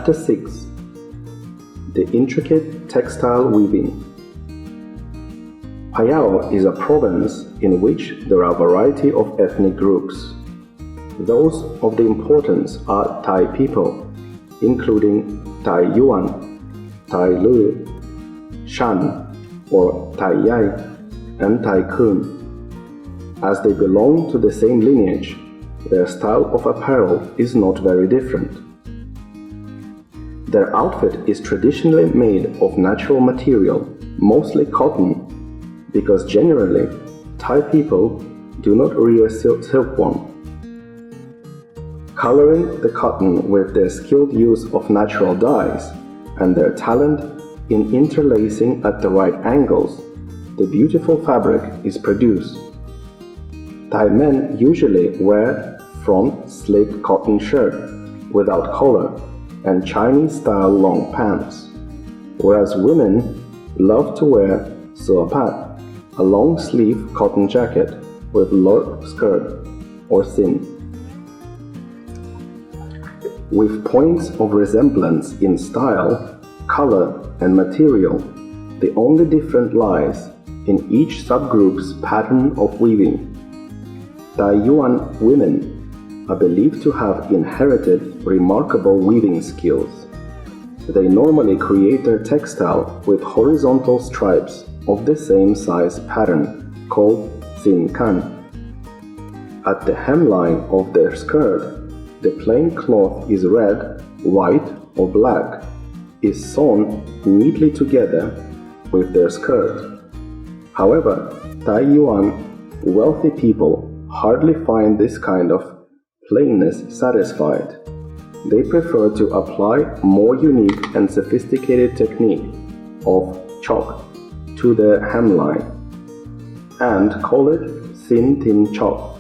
Chapter 6. The Intricate Textile Weaving. Phayao is a province in which there are a variety of ethnic groups. Those of the importance are Thai people, including Thai Yuan, Thai Lu, Shan or Thai Yai, and Tycoon. As they belong to the same lineage, their style of apparel is not very different. Their outfit is traditionally made of natural material, mostly cotton, because generally, Thai people do not rear silkworm. Coloring the cotton with their skilled use of natural dyes and their talent in interlacing at the right angles, the beautiful fabric is produced. Thai men usually wear front slit cotton shirt without collar and Chinese-style long pants, whereas women love to wear suapat, a long-sleeve cotton jacket with low skirt or thin. With points of resemblance in style, color, and material, the only difference lies in each subgroup's pattern of weaving. Thai Yuan women are believed to have inherited remarkable weaving skills. They normally create their textile with horizontal stripes of the same size pattern called xin kan. At the hemline of their skirt, the plain cloth is red, white, or black, is sewn neatly together with their skirt. However, Thai Yuan wealthy people hardly find this kind of plainness satisfied. They prefer to apply more unique and sophisticated technique of chok to the hemline and call it thin tin chok.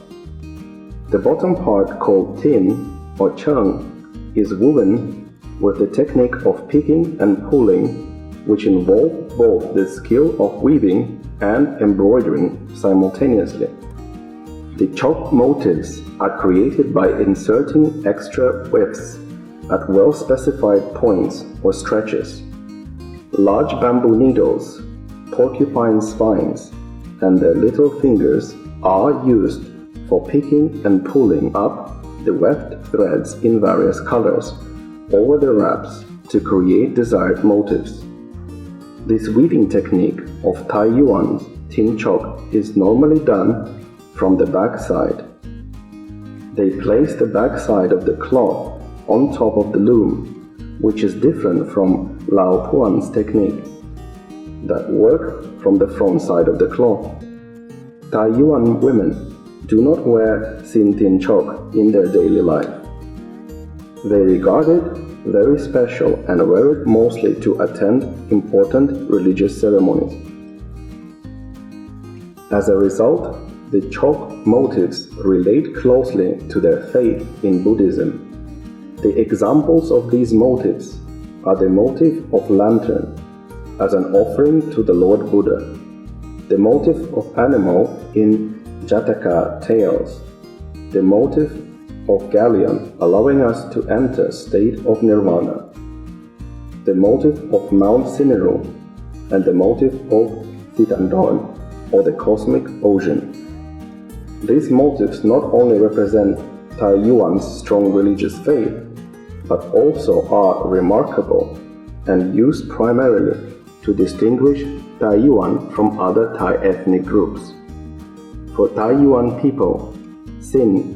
The bottom part, called tin or chung, is woven with the technique of picking and pulling, which involve both the skill of weaving and embroidering simultaneously. The chok motifs are created by inserting extra wefts at well-specified points or stretches. Large bamboo needles, porcupine spines, and their little fingers are used for picking and pulling up the weft threads in various colors over the wraps to create desired motifs. This weaving technique of Thai Yuan's tin chok is normally done from the back side. They place the back side of the cloth on top of the loom, which is different from Lao Puan's technique that work from the front side of the cloth. Thai Yuan women do not wear xin tin chok in their daily life. They regard it very special and wear it mostly to attend important religious ceremonies. As a result, the chok motifs relate closely to their faith in Buddhism. The examples of these motifs are the motif of lantern as an offering to the Lord Buddha, the motif of animal in Jataka tales, the motif of galleon allowing us to enter state of nirvana, the motif of Mount Sineru, and the motif of Thitandon, or the cosmic ocean. These motifs not only represent Thai Yuan's strong religious faith, but also are remarkable and used primarily to distinguish Thai Yuan from other Thai ethnic groups. For Thai Yuan people, xin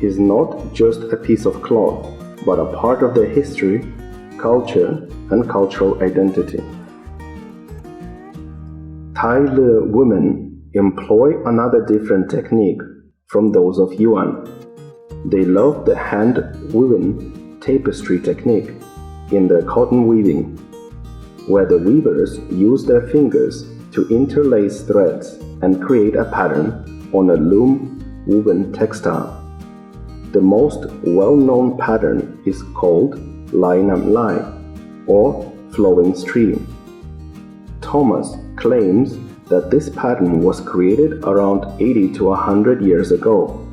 is not just a piece of cloth, but a part of their history, culture, and cultural identity. Thai Le women employ another different technique from those of Yuan. They love the hand-woven tapestry technique in their cotton weaving, where the weavers use their fingers to interlace threads and create a pattern on a loom-woven textile. The most well-known pattern is called Lai Nam Lai, or flowing stream. Thomas claims that this pattern was created around 80 to 100 years ago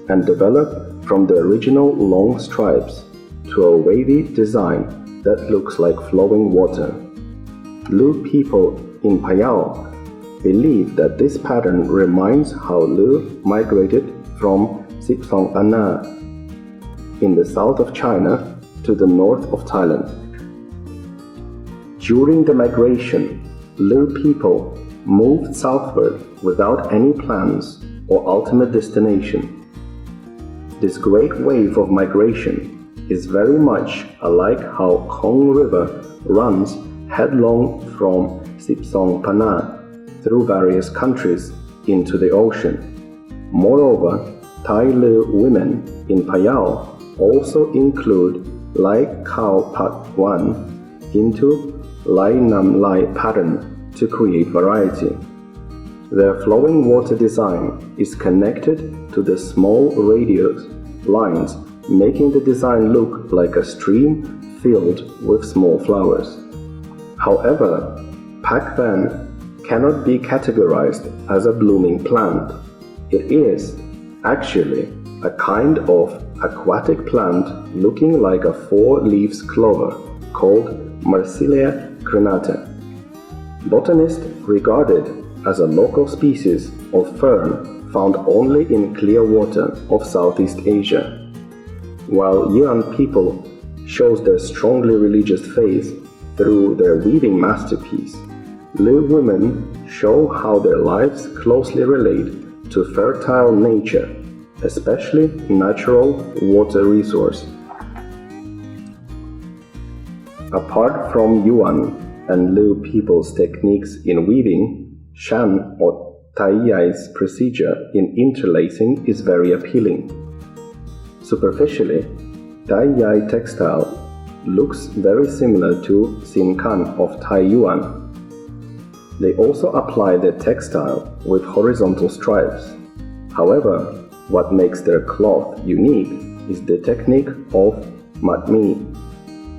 and developed from the original long stripes to a wavy design that looks like flowing water. Lu people in Phayao believe that this pattern reminds how Lu migrated from Sipsong Anna in the south of China to the north of Thailand. During the migration, Lu people moved southward without any plans or ultimate destination. This great wave of migration is very much unlike how Kong River runs headlong from Sipsong Pana through various countries into the ocean. Moreover, Thai Lu women in Phayao also include Lai Khao Pat Wan into Lai Nam Lai pattern to create variety. Their flowing water design is connected to the small radius lines, making the design look like a stream filled with small flowers. However, Pak Van cannot be categorized as a blooming plant. It is actually a kind of aquatic plant looking like a four-leaved clover called Marsilea crenata. Botanists regard it as a local species of fern found only in clear water of Southeast Asia. While Yuan people shows their strongly religious faith through their weaving masterpiece, Lu women show how their lives closely relate to fertile nature, especially natural water resource. Apart from Yuan and Lu people's techniques in weaving, Shan or Taiyai's procedure in interlacing is very appealing. Superficially, Taiyai textile looks very similar to Xinkan of Taiyuan. They also apply their textile with horizontal stripes. However, what makes their cloth unique is the technique of Mudmini,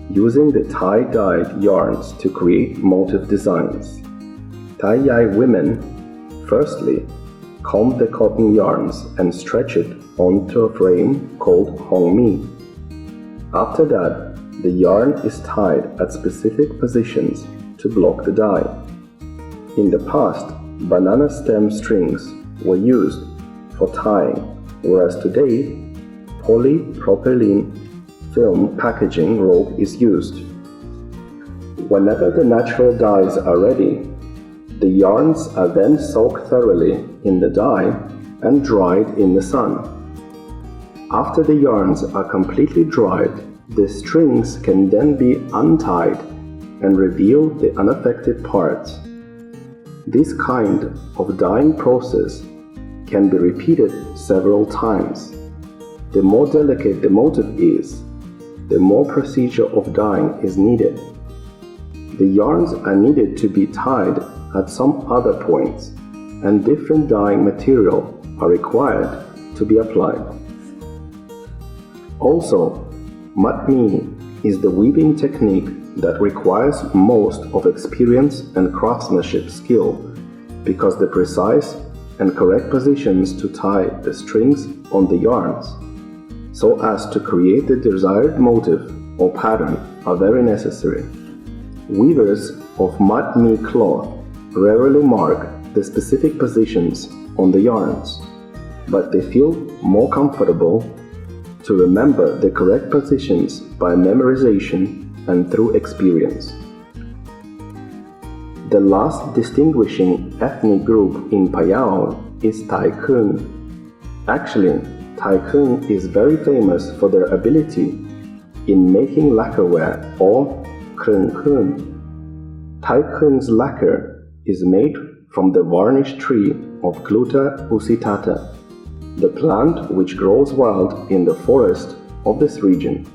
using the tie-dyed yarns to create motif designs. Taiyai women firstly comb the cotton yarns and stretch it onto a frame called hongmi. After that, the yarn is tied at specific positions to block the dye. In the past, banana stem strings were used for tying, whereas today, polypropylene film packaging rope is used. Whenever the natural dyes are ready, the yarns are then soaked thoroughly in the dye and dried in the sun. After the yarns are completely dried, the strings can then be untied and reveal the unaffected parts. This kind of dyeing process can be repeated several times. The more delicate the motif is, the more procedure of dyeing is needed. The yarns are needed to be tied at some other points, and different dyeing material are required to be applied. Also, Mudmini is the weaving technique that requires most of experience and craftsmanship skill, because the precise and correct positions to tie the strings on the yarns, so as to create the desired motif or pattern, are very necessary. Weavers of Mudmini cloth rarely mark the specific positions on the yarns, but they feel more comfortable to remember the correct positions by memorization and through experience. The last distinguishing ethnic group in Phayao is Tycoon. Actually, Tycoon is very famous for their ability in making lacquerware or Tycoon. Tycoon's lacquer is made from the varnish tree of Gluta usitata, the plant which grows wild in the forest of this region.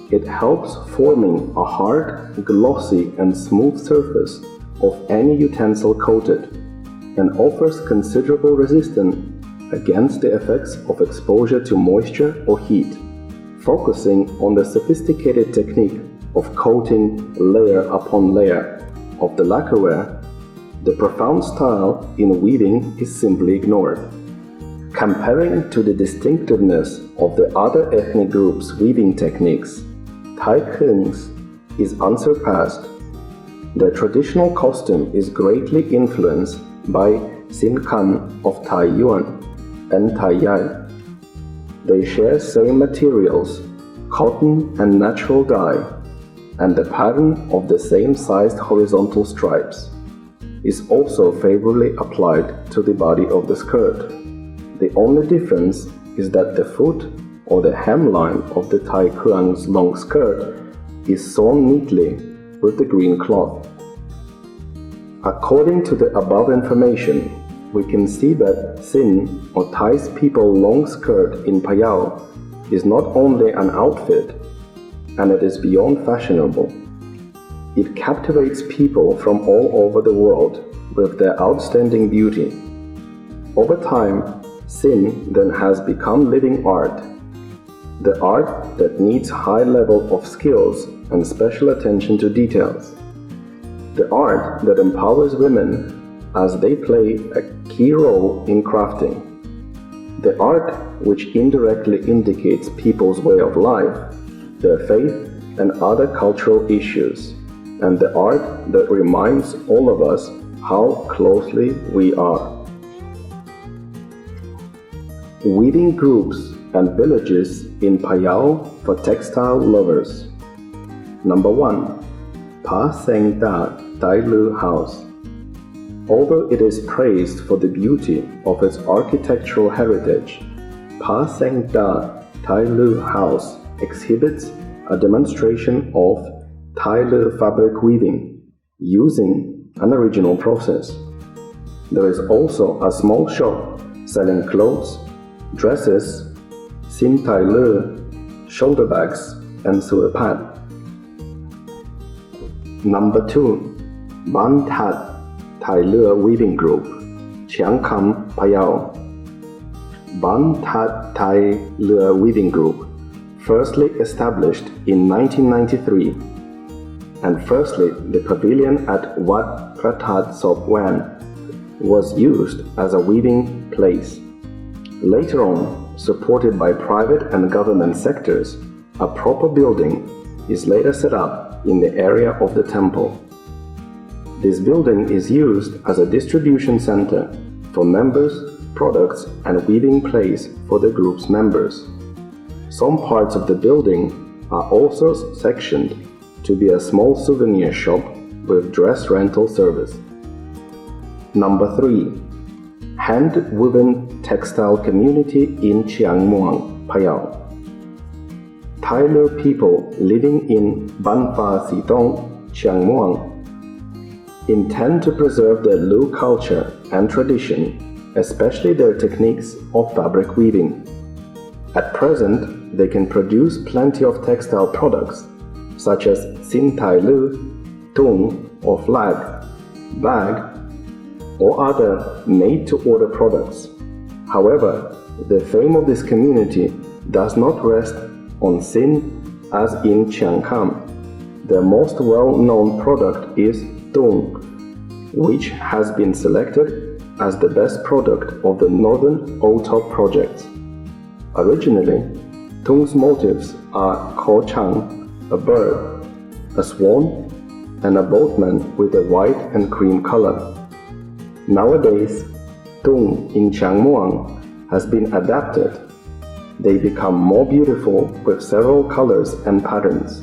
It helps forming a hard, glossy and smooth surface of any utensil coated, and offers considerable resistance against the effects of exposure to moisture or heat, focusing on the sophisticated technique of coating layer upon layer of the lacquerware. The profound style in weaving is simply ignored. Comparing to the distinctiveness of the other ethnic groups' weaving techniques, Tycoon's is unsurpassed. Their traditional costume is greatly influenced by Sin Kan of Taiyuan and Taiyai. They share same materials, cotton and natural dye, and the pattern of the same sized horizontal stripes is also favorably applied to the body of the skirt. The only difference is that the foot or the hemline of the Tycoon's long skirt is sewn neatly with the green cloth. According to the above information, we can see that Sin or Thai's people long skirt in Phayao is not only an outfit, and it is beyond fashionable. It captivates people from all over the world with their outstanding beauty. Over time, Sin then has become living art, the art that needs high level of skills and special attention to details. The art that empowers women as they play a key role in crafting. The art which indirectly indicates people's way of life, their faith and other cultural issues, and the art that reminds all of us how closely we are. Weaving groups and villages in Phayao for textile lovers. Number 1. Pa Seng Da Tai Lu House. Although it is praised for the beauty of its architectural heritage, Pa Seng Da Tai Lu House exhibits a demonstration of Tai Lu fabric weaving using an original process. There is also a small shop selling clothes, dresses, Sin Tai Lu, shoulder bags, and suet pad. Number 2. Ban Tat Tai Lu Weaving Group, Chiang Kam, Phayao. Ban Tat Tai Lu Weaving Group, firstly established in 1993, and firstly the pavilion at Wat Pratat Sop Wan was used as a weaving place. Later on, supported by private and government sectors, a proper building is later set up in the area of the temple. This building is used as a distribution center for members, products, and weaving place for the group's members. Some parts of the building are also sectioned to be a small souvenir shop with dress rental service. Number 3. Hand-woven textile community in Chiang Muang, Phayao. Thai Lu people living in Ban Pha Sitong, Chiang Muang, intend to preserve their Lu culture and tradition, especially their techniques of fabric weaving. At present, they can produce plenty of textile products such as Sin Tai Lu, Tung or flag, bag, or other made-to-order products. However, the fame of this community does not rest on Sin as in Chiang Kam. Their most well-known product is Tung, which has been selected as the best product of the Northern OTOP projects. Originally, Tung's motifs are Ko Chang, a bird, a swan, and a boatman with a white and cream color. Nowadays, Tung in Chiang Muang has been adapted. They become more beautiful with several colors and patterns.